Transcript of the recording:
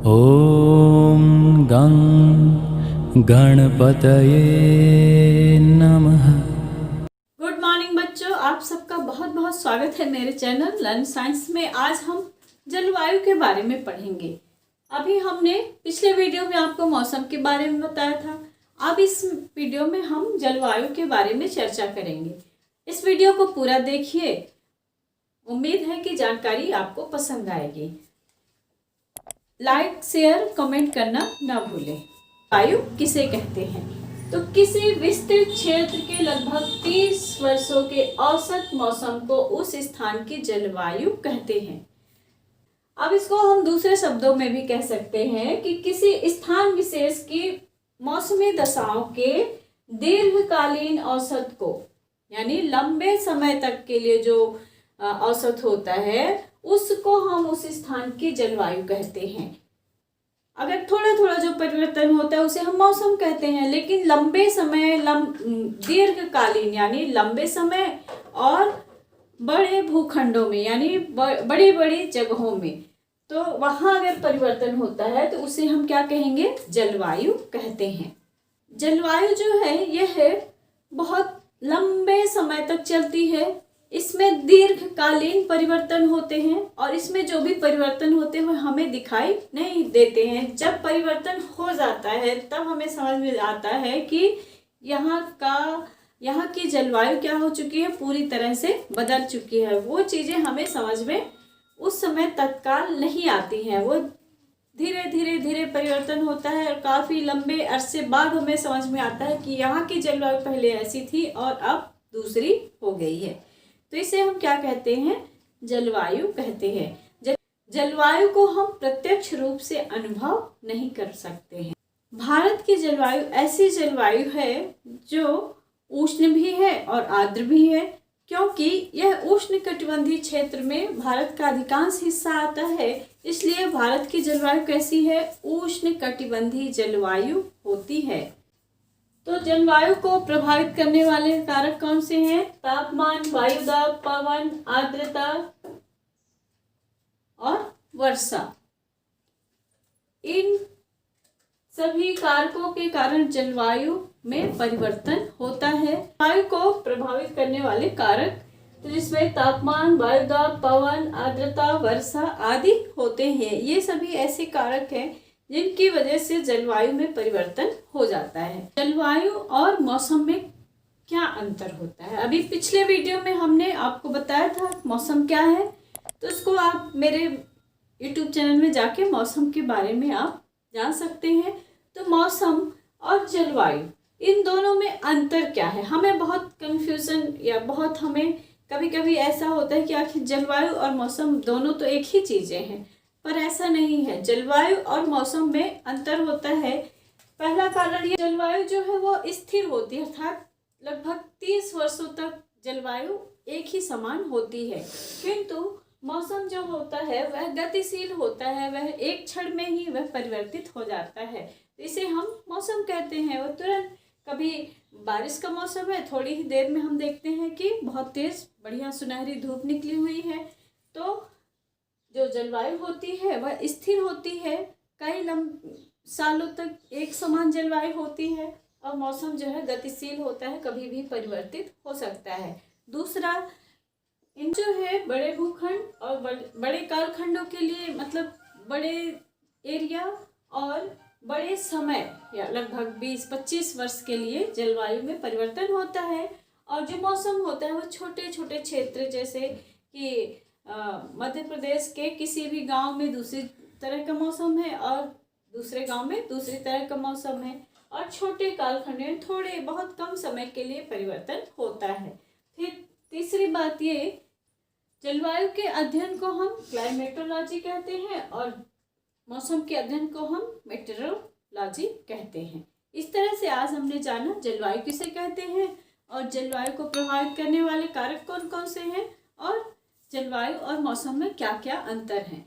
ॐ गं गणपतये नमः। गुड मॉर्निंग बच्चों, आप सबका बहुत बहुत स्वागत है मेरे चैनल लर्न साइंस में। आज हम जलवायु के बारे में पढ़ेंगे। अभी हमने पिछले वीडियो में आपको मौसम के बारे में बताया था। अब इस वीडियो में हम जलवायु के बारे में चर्चा करेंगे। इस वीडियो को पूरा देखिए, उम्मीद है कि जानकारी आपको पसंद आएगी। लाइक शेयर कमेंट करना ना भूलें। वायु किसे कहते हैं? तो किसी विस्तृत क्षेत्र के लगभग 30 वर्षों के औसत मौसम को उस स्थान की जलवायु कहते हैं। अब इसको हम दूसरे शब्दों में भी कह सकते हैं कि किसी स्थान विशेष की मौसमी दशाओं के दीर्घकालीन औसत को, यानी लंबे समय तक के लिए जो औसत होता है, उसको हम उस स्थान की जलवायु कहते हैं। अगर थोड़ा थोड़ा जो परिवर्तन होता है उसे हम मौसम कहते हैं, लेकिन लंबे समय दीर्घकालीन यानी लंबे समय और बड़े भूखंडों में यानी बड़ी बड़ी जगहों में, तो वहाँ अगर परिवर्तन होता है तो उसे हम क्या कहेंगे? जलवायु कहते हैं। जलवायु जो है यह बहुत लंबे समय तक चलती है। इसमें दीर्घकालीन परिवर्तन होते हैं और इसमें जो भी परिवर्तन होते हैं वो हमें दिखाई नहीं देते हैं। जब परिवर्तन हो जाता है तब हमें समझ में आता है कि यहाँ की जलवायु क्या हो चुकी है, पूरी तरह से बदल चुकी है। वो चीज़ें हमें समझ में उस समय तत्काल नहीं आती हैं, वो धीरे धीरे परिवर्तन होता है और काफ़ी लंबे अरसे बाद हमें समझ में आता है कि यहाँ की जलवायु पहले ऐसी थी और अब दूसरी हो गई है। तो इसे हम क्या कहते हैं? जलवायु कहते हैं। जलवायु को हम प्रत्यक्ष रूप से अनुभव नहीं कर सकते हैं। भारत की जलवायु ऐसी जलवायु है जो उष्ण भी है और आर्द्र भी है, क्योंकि यह उष्ण कटिबंधीय क्षेत्र में भारत का अधिकांश हिस्सा आता है। इसलिए भारत की जलवायु कैसी है? उष्ण कटिबंधीय जलवायु होती है। तो जलवायु को प्रभावित करने वाले कारक कौन से हैं? तापमान, वायुदाब, पवन, आर्द्रता और वर्षा। इन सभी कारकों के कारण जलवायु में परिवर्तन होता है। वायु को प्रभावित करने वाले कारक तो जिसमें तापमान, वायुदाब, पवन, आर्द्रता, वर्षा आदि होते हैं। ये सभी ऐसे कारक हैं जिनकी वजह से जलवायु में परिवर्तन हो जाता है। जलवायु और मौसम में क्या अंतर होता है? अभी पिछले वीडियो में हमने आपको बताया था मौसम क्या है, तो इसको आप मेरे YouTube चैनल में जाके मौसम के बारे में आप जान सकते हैं। तो मौसम और जलवायु, इन दोनों में अंतर क्या है? हमें बहुत कन्फ्यूजन या बहुत हमें कभी कभी ऐसा होता है कि आखिर जलवायु और मौसम दोनों तो एक ही चीज़ें हैं, पर ऐसा नहीं है। जलवायु और मौसम में अंतर होता है। पहला कारण ये, जलवायु जो है वो स्थिर होती है, अर्थात लगभग 30 वर्षों तक जलवायु एक ही समान होती है। किंतु मौसम जो होता है वह गतिशील होता है, वह एक क्षण में ही वह परिवर्तित हो जाता है। इसे हम मौसम कहते हैं। वो तुरंत, कभी बारिश का मौसम है, थोड़ी ही देर में हम देखते हैं कि बहुत तेज बढ़िया सुनहरी धूप निकली हुई है। तो जो जलवायु होती है वह स्थिर होती है, कई सालों तक एक समान जलवायु होती है। और मौसम जो है गतिशील होता है, कभी भी परिवर्तित हो सकता है। दूसरा, इन जो है बड़े भूखंड और बड़े कालखंडों के लिए, मतलब बड़े एरिया और बड़े समय या लगभग 20-25 वर्ष के लिए जलवायु में परिवर्तन होता है। और जो मौसम होता है वो छोटे छोटे क्षेत्र, जैसे कि मध्य प्रदेश के किसी भी गांव में दूसरी तरह का मौसम है और दूसरे गांव में दूसरी तरह का मौसम है, और छोटे कालखंड में थोड़े बहुत कम समय के लिए परिवर्तन होता है। फिर तीसरी बात ये, जलवायु के अध्ययन को हम क्लाइमेटोलॉजी कहते हैं और मौसम के अध्ययन को हम मेटेरोलॉजी कहते हैं। इस तरह से आज हमने जाना जलवायु किसे कहते हैं और जलवायु को प्रभावित करने वाले कारक कौन कौन से हैं और जलवायु और मौसम में क्या क्या अंतर हैं।